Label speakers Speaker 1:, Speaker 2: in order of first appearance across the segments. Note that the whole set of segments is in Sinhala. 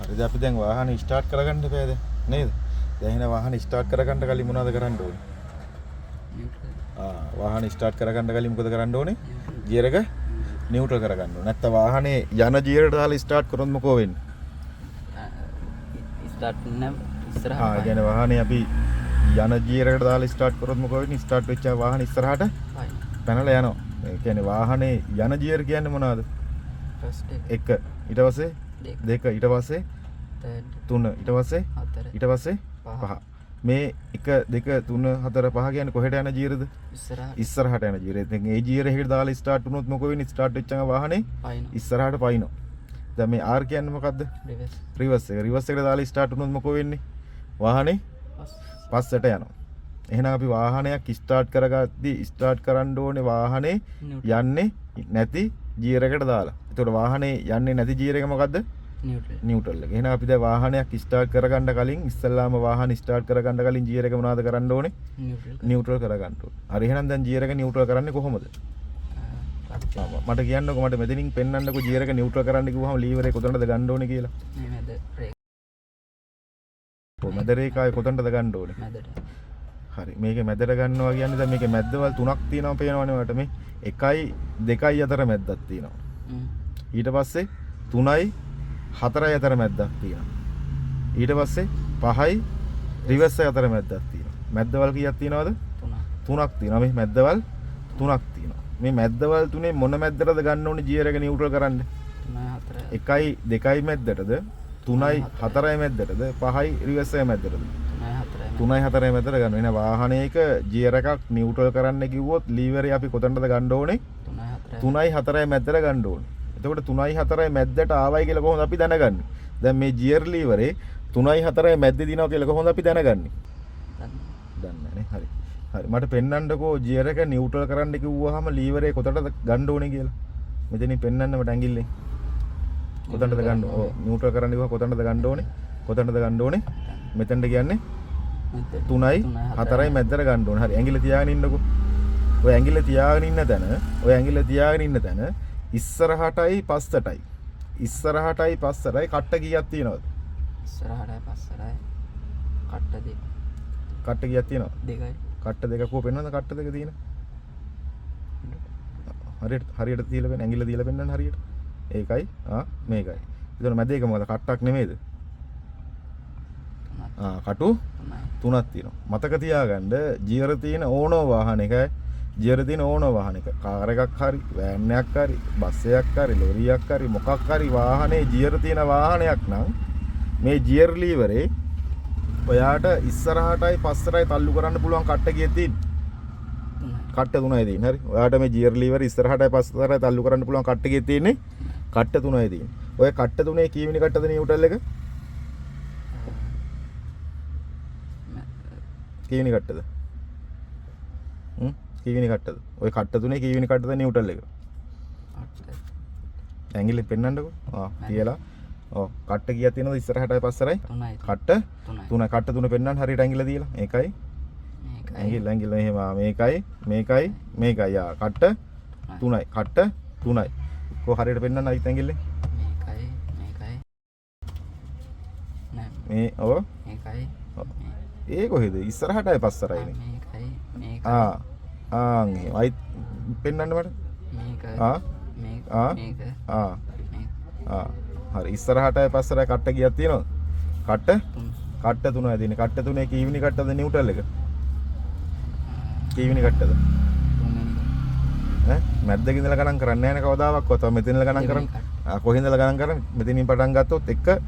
Speaker 1: හරිද අපි දැන් වාහනේ ස්ටාර්ට් කරගන්න බෑද නේද? දැන් එහෙනම් වාහනේ ස්ටාර්ට් කරගන්න කලින් මොනවද කරන්න ඕනේ? වාහනේ ස්ටාර්ට් කරගන්න කලින් මොකද කරන්න ඕනේ? ගියර් එක නියුට්‍රල් කරගන්න ඕනේ. නැත්නම් වාහනේ යන ගියරට දාලා ස්ටාර්ට් කරොත් මොකෝ වෙන්නේ?
Speaker 2: ස්ටාර්ට් නම් ඉස්සරහට.
Speaker 1: ඒ කියන්නේ වාහනේ අපි යන ගියරකට දාලා ස්ටාර්ට් කරොත් මොකෝ වෙන්නේ? ස්ටාර්ට් වෙච්ච වාහනේ ඉස්සරහට පැනලා යනවා. ඒ කියන්නේ වාහනේ යන ගියර් කියන්නේ මොනවද?
Speaker 2: ෆස්ට්
Speaker 1: 1 ඊට පස්සේ 2 ඊට පස්සේ 3 ඊට පස්සේ
Speaker 2: 4
Speaker 1: ඊට පස්සේ 5 මේ 1 2 3 4 5 කියන්නේ කොහෙට යන ජීරද? ඉස්සරහට යන ජීරය. ඉතින් ඒ ජීරය එහෙට දාලා ස්ටාර්ට් වුණොත් මොකෝ වෙන්නේ? ස්ටාර්ට් වෙච්චම වාහනේ ඉස්සරහට පයින්නවා. දැන් මේ R කියන්නේ මොකද්ද? රිවර්ස් එක. රිවර්ස් එකට දාලා ස්ටාර්ට් වුණොත් මොකෝ වෙන්නේ? වාහනේ පස්සට යනවා. එහෙනම් අපි වාහනයක් ස්ටාර්ට් කරගද්දී ස්ටාර්ට් කරන්න ඕනේ වාහනේ යන්නේ නැති ජීර් එකට දාලා. ඒතකොට වාහනේ යන්නේ නැති ජීර් එක මොකද්ද? නියුට්‍රල් එක. එහෙනම් අපි දැන් වාහනයක් ස්ටාර්ට් කරගන්න කලින් ඉස්සෙල්ලාම වාහන ස්ටාර්ට් කරගන්න කලින් ජීර් එක මොනවද කරන්න ඕනේ? නියුට්‍රල් කරගන්න ඕනේ. හරි එහෙනම් දැන් ජීර් එක නියුට්‍රල් කරන්නේ කොහොමද? මට කියන්නකෝ මට මෙතනින් පෙන්වන්නකෝ ජීර් එක නියුට්‍රල් කරන්න කිව්වහම ලීවරේ කොතනද ගන්න ඕනේ කියලා. මැද රේඛාවේ කොතනද ගන්න ඕනේ? හරි මේකේ මැදට ගන්නවා කියන්නේ දැන් මේකේ මැද්දවල් තුනක් තියෙනවා පේනවනේ ඔයාලට මේ 1යි 2යි අතර මැද්දක් තියෙනවා. ඊට පස්සේ 3යි 4යි අතර මැද්දක් තියෙනවා. ඊට පස්සේ 5යි රිවර්ස් එක අතර මැද්දක් තියෙනවා. මැද්දවල් කීයක් තියෙනවද? 3ක් තියෙනවා. මේ මැද්දවල් 3ක් තියෙනවා. මේ මැද්දවල් තුනේ මොන මැද්දටද ගන්න ඕනේ ජීර් එක නියුට්‍රල් කරන්න? 1යි 2යි මැද්දටද 3යි 4යි මැද්දටද 5යි රිවර්ස් එක මැද්දටද? 3යි 4යි මැද්දට ගන්න. එන වාහනයක ජීර් එකක් නියුට්‍රල් කරන්න කිව්වොත් ලීවරේ අපි කොතනද ගන්න ඕනේ? 3යි 4යි මැද්දට ගන්න ඕනේ. එතකොට 3යි 4යි මැද්දට ආවයි කියලා කොහොමද අපි දැනගන්නේ? දැන් මේ ජියර් ලීවරේ 3යි 4යි මැද්දේ දිනනවා කියලා කොහොමද අපි දැනගන්නේ? දන්නේ නැහැ. හරි. හරි මට පෙන්වන්නකෝ ජියර් එක නියුට්‍රල් කරන්න කිව්වහම ලීවරේ කොතනද ගන්න ඕනේ කියලා. මෙතනින් පෙන්වන්න මට ඇඟිල්ලෙන්. කොතනද ගන්න ඕනේ? ඔව් නියුට්‍රල් කරන්න කිව්වම කොතනද ගන්න ඕනේ? කොතනද ගන්න ඕනේ? මෙතනට කියන්නේ 3යි 4යි මැද්දට ගන්න ඕනේ. හරි ඇඟිල්ල තියාගෙන ඉන්නකෝ. ඔය ඇඟිල්ල තියාගෙන ඉන්න තැන ඉස්සරහටයි පස්සටයි කට්ට කීයක් තියෙනවද?
Speaker 2: ඉස්සරහටයි පස්සටයි කට්ට දෙක.
Speaker 1: කට්ට කීයක් තියෙනවද?
Speaker 2: දෙකයි.
Speaker 1: කට්ට දෙක කොහොම පෙන්වන්නද කට්ට දෙක තියෙන? හරියට තියලා පෙන්න ඇඟිල්ල තියලා පෙන්නන්න හරියට. ඒකයි මේකයි. ඒතර මැද එක මොකද? කට්ටක් නෙමෙයිද? කටු තුනක් තියෙනවා. මතක තියාගන්න ජීර් තියෙන ඕනෝ වාහනයක ජීර් තියෙන ඕනෝ වාහනයක කාර් එකක් හරි වෑන් එකක් හරි බස් එකක් හරි ලොරියක් හරි මොකක් හරි වාහනේ ජීර් තියෙන වාහනයක් නම් මේ ජීර් ලීවරේ ඔයාට ඉස්සරහටයි පස්සටයි තල්ලු කරන්න පුළුවන් කට්ට කීයක් තියෙන්නේ? කට්ට 3යි තියෙන්නේ. හරි. ඔයාට මේ ජීර් ලීවර් ඉස්සරහටයි පස්සටයි තල්ලු කරන්න පුළුවන් කට්ට කීයක් තියෙන්නේ? කට්ට 3යි තියෙන්නේ. ඔය කට්ට 3 කීවෙනි කට්ටද නියුට්‍රල් එක? කීවෙනි කට්ටද? කීවෙනි කට්ටද? ඔය කට්ට 3 කීවෙනි කට්ටද නියුට්‍රල් එක? ඇඟිල්ල පෙන්නන්නකෝ. කියලා. ඔව් කට්ට කීයක් තියෙනවද ඉස්සරහටයි පස්සටයි? 3යි. කට්ට 3යි. කට්ට 3 පෙන්නන්න හරියට ඇඟිල්ල දීලා. ඒකයි. ඇඟිල්ල එහෙම මේකයි. යා කට්ට 3යි. කට්ට 3යි. කො හරියට පෙන්නන්න අයිත් ඇඟිල්ලෙන්.
Speaker 2: මේකයි. නෑ.
Speaker 1: මේ ඔව්.
Speaker 2: මේකයි.
Speaker 1: ඒ කොහෙද? ඉස්සරහටයි පස්සටයිනේ.
Speaker 2: මේකයි.
Speaker 1: අයිත් පෙන්වන්න මට. හරි ඉස්සරහටයි පස්සටයි කට්ට කීයක් තියෙනවද? කට්ට 3යි තියෙන්නේ. කට්ට 3 කීවෙනි කට්ටද නියුට්‍රල් එක? කීවෙනි කට්ටද? මැද්දක ඉඳලා ගණන් කරන්නේ නැහැ නේ කවදාවත්. මෙතන ඉඳලා ගණන් කරන්නේ. කොහෙන්ද ඉඳලා ගණන් කරන්නේ? මෙතනින් පටන් ගත්තොත් 1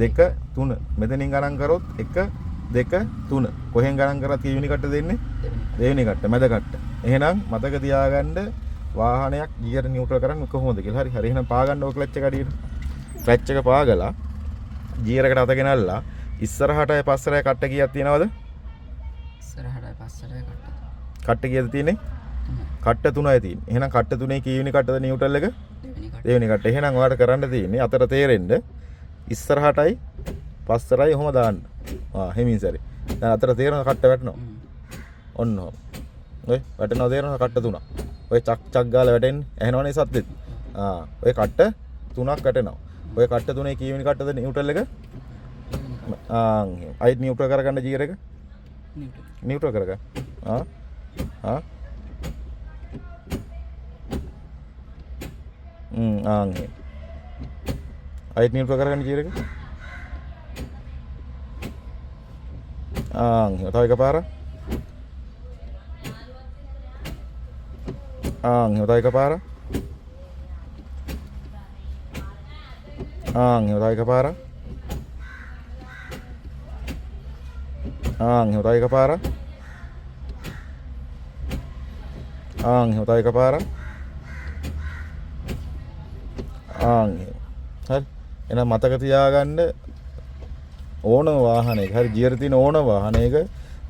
Speaker 1: 2 3. මෙතනින් ගණන් කරොත් 1 2 3. කොහෙන් ගණන් කරත් කීවෙනි කට්ට දෙන්නේ? දෙවෙනි කට්ට, මැද කට්ට. එහෙනම් මතක තියාගන්න වාහනයක් ගියර් නියුට්‍රල් කරන්නේ කොහොමද කියලා. හරි. හරි එහෙනම් පාගන්න ඕක ක්ලච් එක අඩියට. ක්ලච් එක පාගලා ගියර් එකට අත ගෙනල්ලා ඉස්සරහටයි පස්සටයි කට්ට කීයක් තියෙනවද?
Speaker 2: ඉස්සරහටයි පස්සටයි
Speaker 1: කට්ට කීයද තියෙන්නේ? කට්ට 3යි තියෙන්නේ. එහෙනම් කට්ට 3 කීවෙනි කට්ටද නියුට්‍රල් එක? දෙවෙනි කට්ට. එහෙනම් ඔයාලට කරන්න තියෙන්නේ අතර තේරෙන්න ඉස්සරහටයි පස්සටයි ඔහොම දාන්න. හෙමින් සැරේ. දැන් අතර තේරෙන කට්ට වැටෙනවා. ඔන්න ඔහොම. ඔය වැටෙනවා තේරෙනවා කට්ට 3ක්. ඔය චක් චක් ගාලා වැටෙන්නේ. ඇහෙනවනේ සද්දෙත්. ඔය කට්ට 3ක් වැටෙනවා. ඔය කට්ට තුනේ කීවෙනි කට්ටද නියුට්‍රල් එක? ආන් එහෙම. අයිත් නියුට්‍රල් කරගන්න ගියර් එක. නියුට්‍රල් කරගන්න. ආ ආන් එහෙම. අයිත් නියුට්‍රල් කරගන්න ගියර් එක. ආන් එහෙම. තව එකපාරක්. ආන් එහෙම. තව එකපාරක්. ආන් එහෙම. තව එකපාරක්. ආන් එහෙම. තව එකපාරක්. ආන් එහෙම. තව එකපාරක්. ආන් එහෙම. හරි. එහෙනම් මතක තියාගන්න ඕනම වාහනයක හරි ගියර් තියෙන ඕනම වාහනයක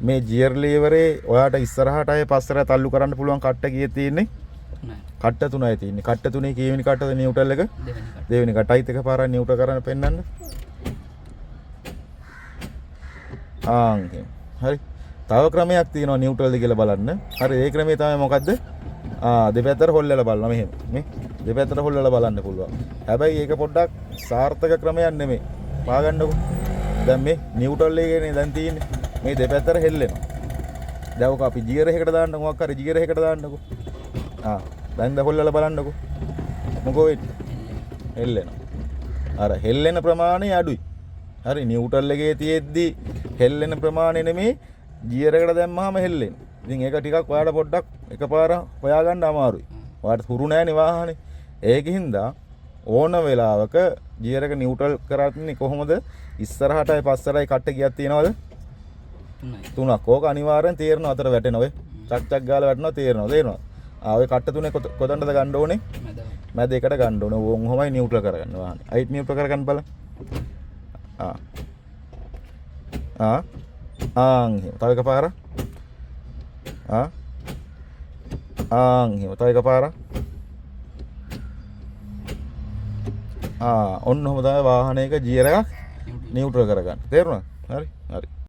Speaker 1: මේ ගියර් ලීවරේ ඔයාට ඉස්සරහට අය පස්සට තල්ලු කරන්න පුළුවන් කට්ට කීයේ තියෙන්නේ? කට්ට 3යි තියෙන්නේ. කට්ට 3 කීවෙනි කට්ටද නියුට්‍රල් එක? දෙවෙනි කට්ට. අයිත් එකපාරක් නියුට්‍රල් කරන්න පෙන්නන්න. ආන් එහෙම. හරි. තව ක්‍රමයක් තියෙනවා නියුට්‍රල්ද කියලා බලන්න. හරි ඒ ක්‍රමය තමයි මොකද්ද? දෙපැත්තට හොල්ලලා බලනවා මෙහෙම. මේ දෙපැත්තට හොල්ලලා බලන්න පුළුවන්. හැබැයි ඒක පොඩ්ඩක් සාර්ථක ක්‍රමයක් නෙමෙයි. පාගන්නකො. දැන් මේ නියුට්‍රල් එකේනේ දැන් තියෙන්නේ. මේ දෙපැත්තට හෙල්ලෙනවා. දැන් ඔක අපි ගියර් එකකට දාන්න මොකක් හරි ගියර් එකකට දාන්නකො. දැන් ද හොල්ලලා බලන්නකො. මොකෝ වෙන්නේ? හෙල්ලෙනවා. අර හෙල්ලෙන ප්‍රමාණය අඩුයි. හරි නියුට්‍රල් එකේ තියෙද්දි හෙල්ලෙන ප්‍රමාණය නෙමේ ගියර් එකට දැම්මහම හෙල්ලෙන්නේ. ඉතින් ඒක ටිකක් ඔයාලා පොඩ්ඩක් එකපාර හොයාගන්න අමාරුයි. ඔයාලට හුරු නැහැනේ වාහනේ. ඒකින්ද ඕන වෙලාවක ගියර් එක නියුට්‍රල් කරන්නේ කොහොමද? ඉස්සරහටයි පස්සටයි කට්ට ගියක් තියනවද? තුනක්. ඕක අනිවාර්යෙන් තේරෙනවා අතර වැටෙනවා ඔය. චක් චක් ගාලා වැටෙනවා තේරෙනවා. තේරෙනවා. ඔය කට්ට තුනේ කොතනද ගන්න ඕනේ? මැද එකට ගන්න ඕනේ. ඕන් කොහොමයි නියුට්‍රල් කරගන්න වාහනේ. අයිත් නියුට්‍රල් කරගන්න බලන්න. ආන් එහෙම. තව එකපාරක්. ආන් එහෙම. තව එකපාරක්. ඔන්න ඔහොම තමයි වාහනයක ගියර් එකක් නියුට්‍රල් කරගන්න. තේරුණාද? හරි. හරි.